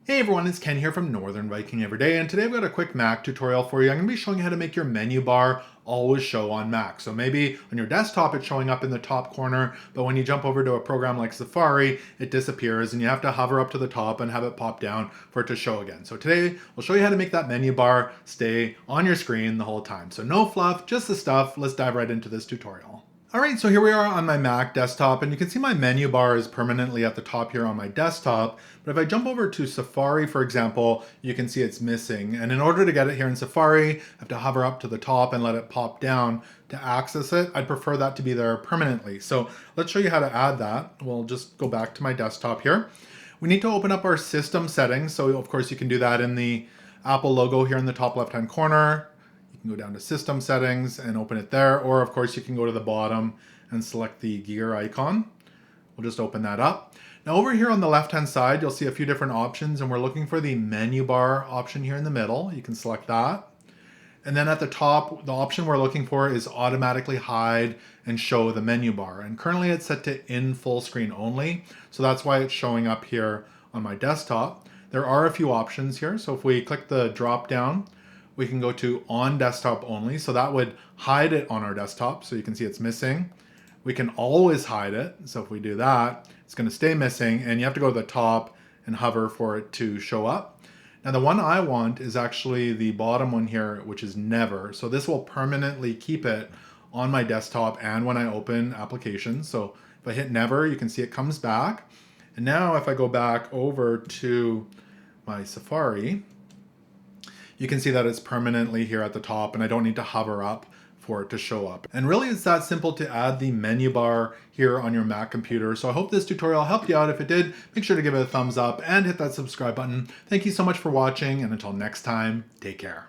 Hey everyone, it's Ken here from Northern Viking Everyday, and today I've got a quick Mac tutorial for you. I'm going to be showing you how to make your menu bar always show on Mac. So maybe on your desktop it's showing up in the top corner, but when you jump over to a program like Safari, it disappears and you have to hover up to the top and have it pop down for it to show again. So today we'll show you how to make that menu bar stay on your screen the whole time. So no fluff, just the stuff. Let's dive right into this tutorial. All right, so here we are on my Mac desktop, and you can see my menu bar is permanently at the top here on my desktop. But if I jump over to Safari, for example, you can see it's missing. And in order to get it here in Safari, I have to hover up to the top and let it pop down to access it. I'd prefer that to be there permanently. So let's show you how to add that. We'll just go back to my desktop here. We need to open up our system settings. So of course you can do that in the Apple logo here in the top left-hand corner. Go down to system settings and open it there, or of course you can go to the bottom and select the gear icon. We'll just open that up. Now over here on the left hand side you'll see a few different options, and we're looking for the menu bar option here in the middle. You can select that, and then at the top the option we're looking for is automatically hide and show the menu bar, and currently it's set to in full screen only, so that's why it's showing up here on my desktop. There are a few options here, so if we click the drop down, we can go to on desktop only, so that would hide it on our desktop, so you can see it's missing. We can always hide it, so if we do that, it's going to stay missing, and you have to go to the top and hover for it to show up. Now the one I want is actually the bottom one here, which is never, so this will permanently keep it on my desktop and when I open applications. So if I hit never, you can see it comes back, and now if I go back over to my Safari, you can see that it's permanently here at the top and I don't need to hover up for it to show up. And really it's that simple to add the menu bar here on your Mac computer. So I hope this tutorial helped you out. If it did, make sure to give it a thumbs up and hit that subscribe button. Thank you so much for watching, and until next time, take care.